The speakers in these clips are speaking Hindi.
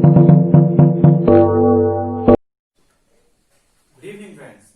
Good evening, friends.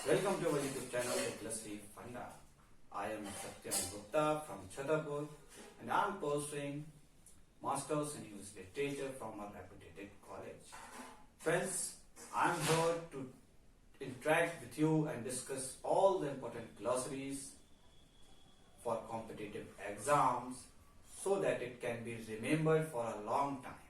Welcome to our YouTube channel, Literacy Funda. I am Satyam Gupta from Chhatapur, and I am pursuing Masters in English Literature from a reputed college. Friends, I am here to interact with you and discuss all the important glossaries for competitive exams so that it can be remembered for a long time.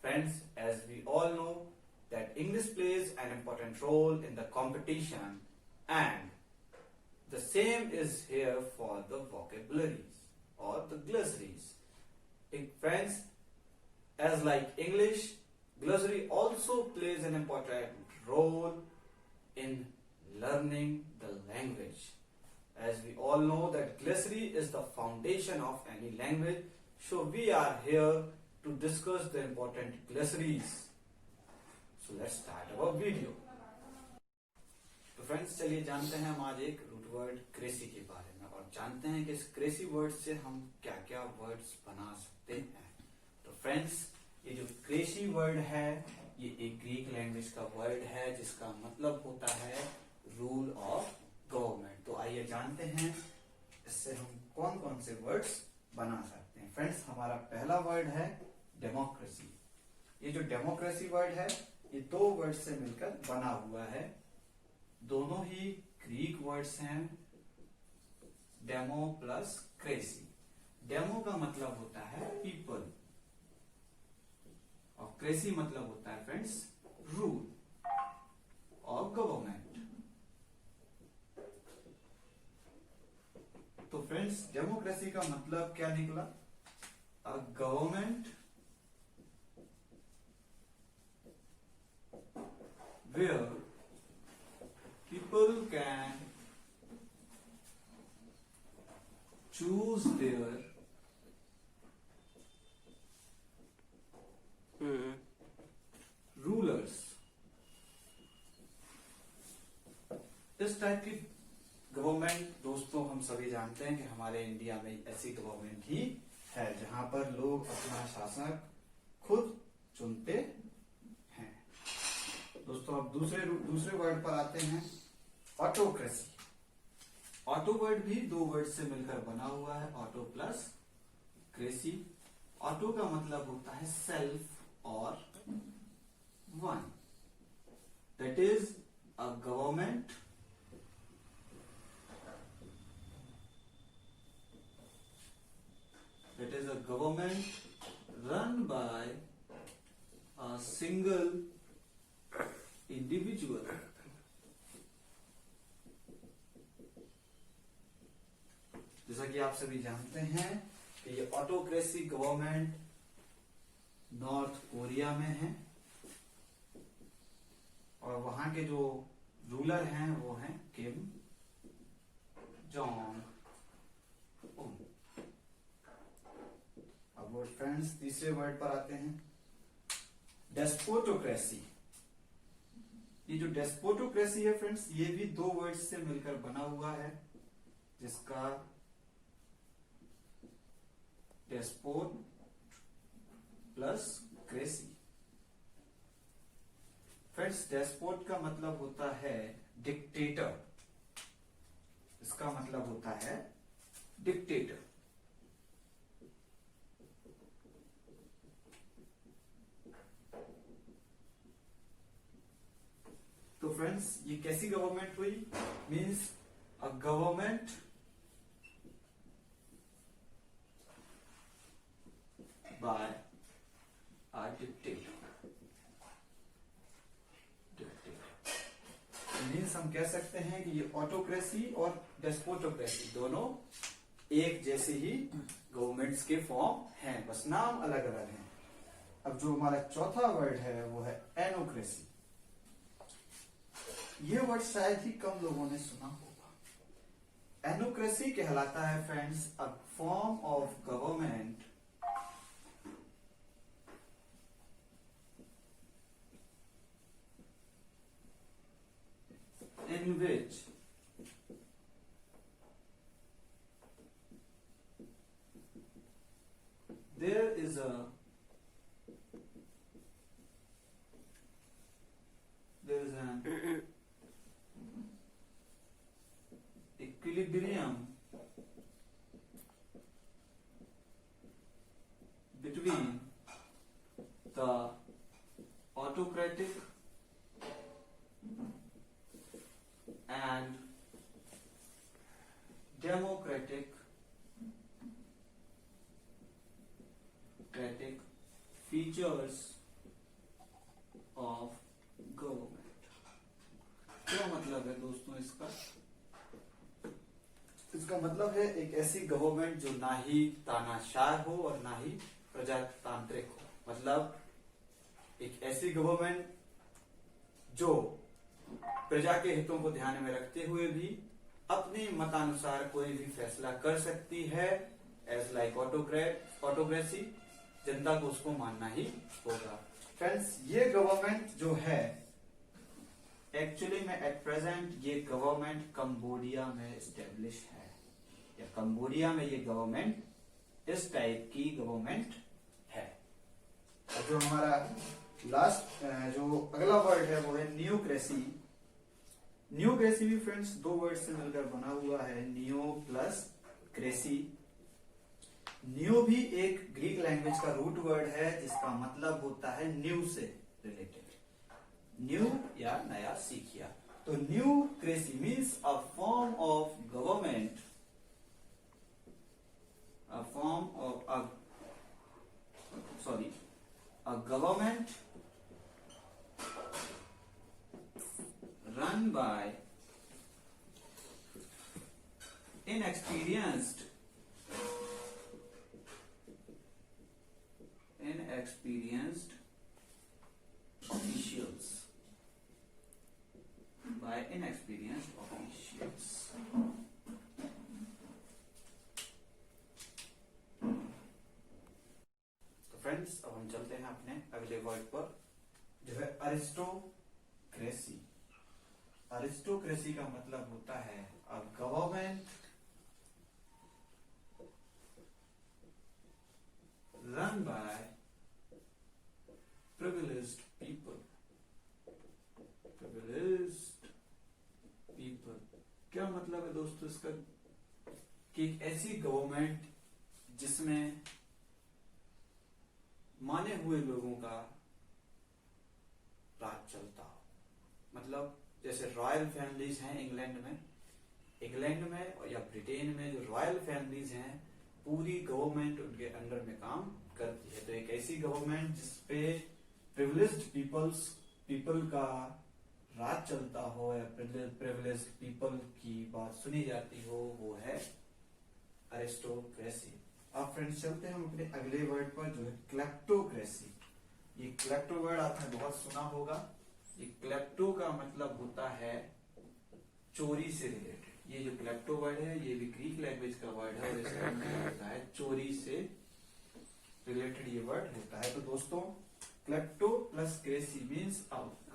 Friends, as we all know that English plays an important role in the competition, and the same is here for the vocabularies or the glossaries. Friends, as like English, glossary also plays an important role in learning the language. As we all know that glossary is the foundation of any language, so we are here to discuss the important glossaries. So let's start our video. तो फ्रेंड्स, चलिए जानते हैं हम आज एक रूट वर्ड क्रेसी के बारे में और जानते हैं कि इस क्रेसी वर्ड से हम क्या क्या वर्ड्स बना सकते हैं। तो फ्रेंड्स, ये जो क्रेसी वर्ड है ये एक ग्रीक लैंग्वेज का वर्ड है जिसका मतलब होता है रूल ऑफ गवर्नमेंट। तो आइए जानते हैं इससे हम कौन कौन से वर्ड्स बना सकते हैं। फ्रेंड्स, हमारा पहला वर्ड है डेमोक्रेसी। ये जो डेमोक्रेसी वर्ड है ये दो वर्ड से मिलकर बना हुआ है, दोनों ही ग्रीक वर्ड्स हैं, डेमो प्लस क्रेसी। डेमो का मतलब होता है पीपल और क्रेसी मतलब होता है फ्रेंड्स रूल और गवर्नमेंट। तो फ्रेंड्स, डेमोक्रेसी का मतलब क्या निकला? A government where people can choose their rulers। इस टाइप की गवर्नमेंट दोस्तों हम सभी जानते हैं कि हमारे इंडिया में ऐसी गवर्नमेंट ही है जहां पर लोग अपना शासक खुद चुनते हैं। दोस्तों, अब दूसरे वर्ड पर आते हैं, ऑटोक्रेसी। ऑटो वर्ड भी दो वर्ड से मिलकर बना हुआ है, ऑटो प्लस क्रेसी। ऑटो का मतलब होता है सेल्फ और one, that is a government run by a single individual. जैसा कि आप सभी जानते हैं कि ये ऑटोक्रेसी गवर्नमेंट नॉर्थ कोरिया में है और वहां के जो रूलर हैं वो हैं किम जोंग उन। अब फ्रेंड्स, तीसरे वर्ड पर आते हैं, डेस्पोटोक्रेसी। ये जो डेस्पोटोक्रेसी है फ्रेंड्स, ये भी दो वर्ड्स से मिलकर बना हुआ है जिसका डेस्पोट प्लस क्रेसी। फ्रेंड्स, डेस्पोट का मतलब होता है डिक्टेटर, इसका मतलब होता है डिक्टेटर। तो फ्रेंड्स, ये कैसी गवर्नमेंट हुई? Means a government by a dictator. Means हम कह सकते हैं कि ये ऑटोक्रेसी और डेस्पोटोक्रेसी दोनों एक जैसे ही गवर्नमेंट्स के फॉर्म हैं, बस नाम अलग अलग हैं। अब जो हमारा चौथा वर्ड है वो है एनोक्रेसी। ये वर्ड शायद ही कम लोगों ने सुना होगा। एनोक्रेसी कहलाता है friends a form of government in which there is a इसका autocratic and democratic features of government. क्या मतलब है दोस्तों इसका? इसका मतलब है एक ऐसी गवर्नमेंट जो ना ही तानाशाह हो और ना ही प्रजातांत्रिक हो। मतलब एक ऐसी गवर्नमेंट जो प्रजा के हितों को ध्यान में रखते हुए भी अपने मतानुसार कोई भी फैसला कर सकती है, एज लाइक ऑटोक्रेसी। जनता को उसको मानना ही होगा। फ्रेंड्स, ये गवर्नमेंट जो है एक्चुअली में एट प्रेजेंट ये गवर्नमेंट कंबोडिया में स्टेब्लिश है, या कंबोडिया में ये गवर्नमेंट इस टाइप की गवर्नमेंट है। और जो हमारा लास्ट जो अगला वर्ड है वो है न्यूक्रेसी। न्यूक्रेसी भी फ्रेंड्स दो वर्ड से मिलकर बना हुआ है, नियो प्लस क्रेसी। न्यू भी एक ग्रीक लैंग्वेज का रूट वर्ड है जिसका मतलब होता है न्यू से रिलेटेड, न्यू या नया, सीखिया। तो new cracy means a form of government, a government run by inexperienced officials, friends, अब हम चलते हैं अपने अगले वर्ड पर जो है अरिस्टोक्रेसी। अरिस्टोक्रेसी का मतलब होता है a government run by privileged people. क्या मतलब है दोस्तों इसका? कि एक ऐसी गवर्नमेंट जिसमें माने हुए लोगों का राज चलता हो। मतलब जैसे रॉयल फैमिलीज हैं इंग्लैंड में या ब्रिटेन में, जो रॉयल फैमिलीज हैं पूरी गवर्नमेंट उनके अंडर में काम करती है। तो एक ऐसी गवर्नमेंट जिसपे प्रिविलेज्ड पीपल का राज चलता हो या प्रिविलेज्ड पीपल की बात सुनी जाती हो, वो है अरिस्टोक्रेसी। अब फ्रेंड्स चलते हैं हम अपने अगले वर्ड पर जो है क्लेप्टोक्रेसी। ये क्लेप्टो वर्ड आपने बहुत सुना होगा। ये क्लेप्टो का मतलब होता है चोरी से रिलेटेड। ये जो क्लेप्टो वर्ड है ये भी ग्रीक लैंग्वेज का वर्ड है और इसका मतलब होता है चोरी से रिलेटेड ये वर्ड होता है। तो दोस्तों klepto plus cracy means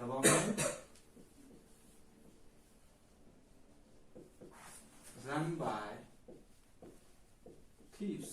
government run by thieves.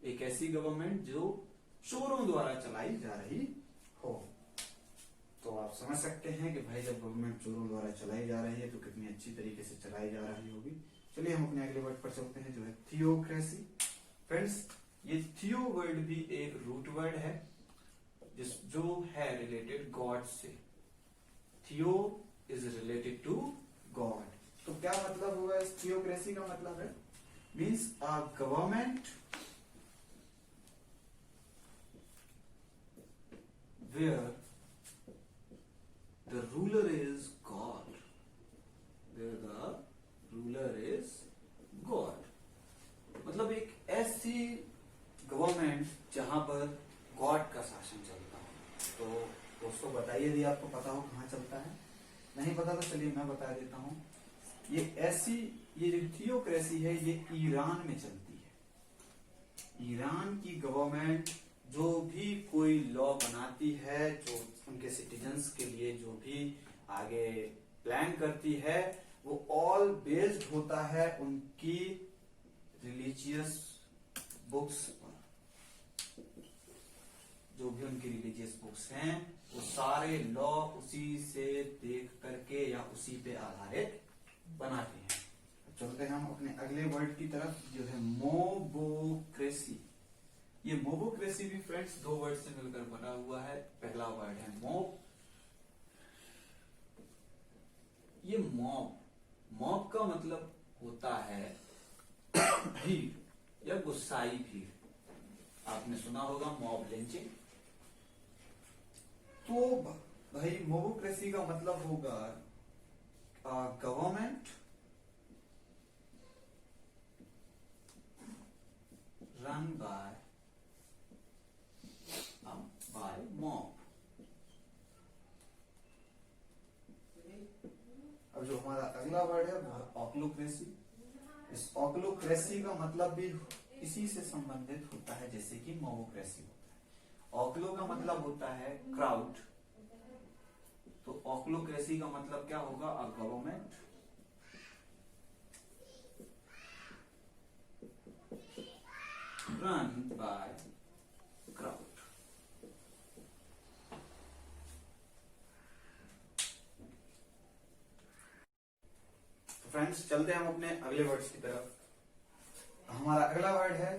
एक ऐसी गवर्नमेंट जो चोरों द्वारा चलाई जा रही हो। तो आप समझ सकते हैं कि भाई जब गवर्नमेंट चोरों द्वारा चलाई जा रही है तो कितनी अच्छी तरीके से चलाई जा रही होगी। चलिए हम अपने अगले वर्ड पर चलते हैं जो है थियोक्रेसी। फ्रेंड्स, ये थियो वर्ड भी एक रूट वर्ड है जो है रिलेटेड गॉड से। थियो इज रिलेटेड टू गॉड। तो क्या मतलब हुआ इस थियोक्रेसी का? मतलब है means a government where the ruler is God. Where the ruler is God. मतलब एक ऐसी गवर्नमेंट जहां पर गॉड का शासन चलता हो। तो दोस्तों बताइए यदि आपको पता हो कहाँ चलता है। नहीं पता तो चलिए मैं बता देता हूँ। ये जो थियोक्रेसी है ये ईरान में चलती है। ईरान की गवर्नमेंट जो भी कोई लॉ बनाती है, जो उनके सिटीजन्स के लिए जो भी आगे प्लान करती है, वो ऑल बेस्ड होता है उनकी रिलीजियस बुक्स पर। जो भी उनकी रिलीजियस बुक्स हैं वो सारे लॉ उसी से देख करके या उसी पे आधारित बनाते हैं। चलते हैं हम अपने अगले वर्ड की तरफ जो है मोबोक्रेसी। ये मोबोक्रेसी भी फ्रेंड्स दो वर्ड से मिलकर बना हुआ है। पहला वर्ड है मॉब। ये मॉब का मतलब होता है भीड़ या गुस्साई भीड़। आपने सुना होगा मॉब लिंचिंग। तो भाई मोबोक्रेसी का मतलब होगा गवर्नमेंट run by mob। अब जो हमारा अगला वर्ड है वो ऑक्लोक्रेसी। इस ऑक्लोक्रेसी का मतलब भी इसी से संबंधित होता है जैसे कि मोबोक्रेसी होता है। ऑक्लो का मतलब होता है क्राउड, तो ऑक्लोक्रेसी का मतलब क्या होगा? A government run by crowd। तो फ्रेंड्स चलते हैं हम अपने अगले वर्ड्स की तरफ। हमारा अगला वर्ड है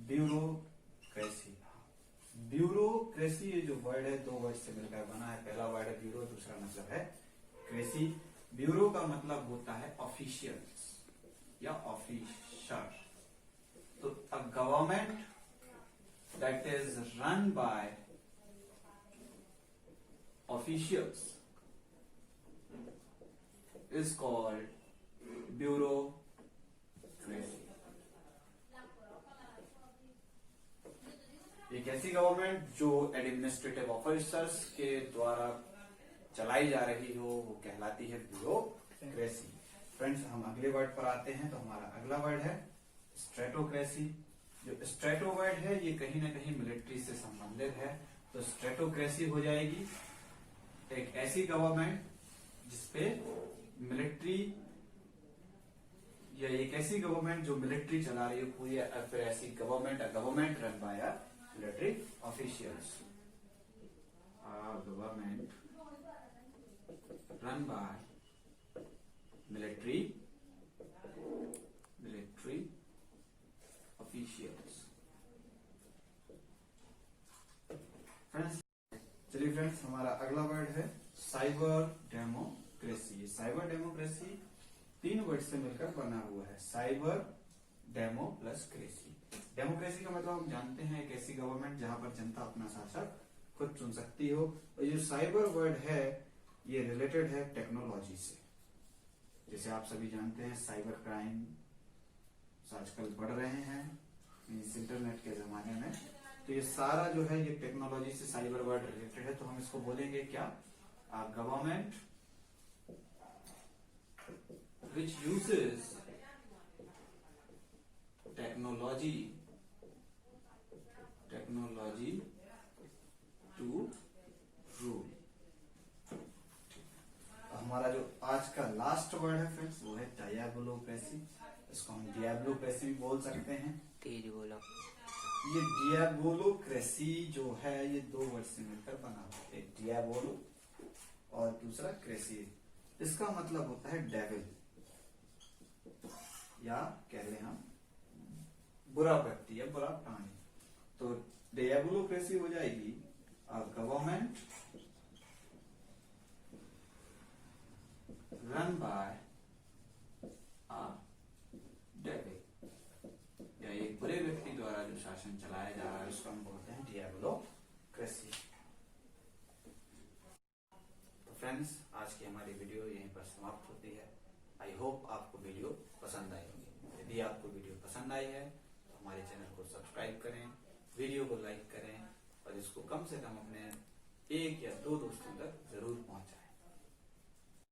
ब्यूरोक्रेसी। ब्यूरोक्रेसी ये जो वर्ड है दो वर्ड से मिलकर बना है। पहला वर्ड है ब्यूरो, दूसरा मतलब है क्रेसी। ब्यूरो का मतलब होता है ऑफिशियल्स या ऑफिसर। तो a government that is run by officials is called bureaucracy। एक ऐसी गवर्नमेंट जो एडमिनिस्ट्रेटिव ऑफिसर्स के द्वारा चलाई जा रही हो वो कहलाती है ब्यूरोक्रेसी। फ्रेंड्स हम अगले वर्ड पर आते हैं। तो हमारा अगला वर्ड है स्ट्रेटोक्रेसी। जो स्ट्रेटो वर्ड है ये कहीं ना कहीं मिलिट्री से संबंधित है। तो स्ट्रेटोक्रेसी हो जाएगी एक ऐसी गवर्नमेंट जिसपे मिलिट्री या एक ऐसी गवर्नमेंट जो मिलिट्री चला रही हो पूरी, फिर ऐसी government run by military officials. Government run by military officials. Friends चलिए फ्रेंड्स हमारा अगला वर्ड है साइबर डेमोक्रेसी। साइबर डेमोक्रेसी तीन वर्ड से मिलकर बना हुआ है। Cyber demo plus cracy. Democracy का मतलब हम जानते हैं एक ऐसी गवर्नमेंट जहां पर जनता अपना शासक खुद चुन सकती हो। और ये साइबर वर्ड है ये रिलेटेड है टेक्नोलॉजी से। जैसे आप सभी जानते हैं साइबर क्राइम आजकल बढ़ रहे हैं इस इंटरनेट के जमाने में। तो ये सारा जो है ये टेक्नोलॉजी से साइबर वर्ड रिलेटेड है। तो हम इसको बोलेंगे क्या? Government which uses technology to rule. हमारा जो आज का लास्ट वर्ड है फ्रेंड्स वो है डायबोलोक्रेसी। इसको हम डियाब्लोक्रेसी भी बोल सकते हैं। तेज बोलो। ये डियाबोलोक्रेसी जो है ये दो वर्ड से मिलकर बना हुआ है। एक डियाबोलो और दूसरा क्रेसी। इसका मतलब होता है डेविल या कह लें हम बुरा व्यक्ति या बुरा प्राणी। तो डियाबोलोक्रेसी हो जाएगी गवर्नमेंट रन बाय डेविल या एक बुरे व्यक्ति द्वारा जो शासन चलाया जा रहा है उसको हम बोलते हैं डियाबोलोक्रेसी। तो फ्रेंड्स आज की हमारी वीडियो यहीं पर समाप्त होती है। आई होप आपको वीडियो पसंद आई होगी। यदि आपको वीडियो पसंद आई है तो हमारे चैनल को सब्सक्राइब करें, वीडियो को लाइक करें और इसको कम से कम अपने एक या दो दोस्तों तक जरूर पहुंचाएं।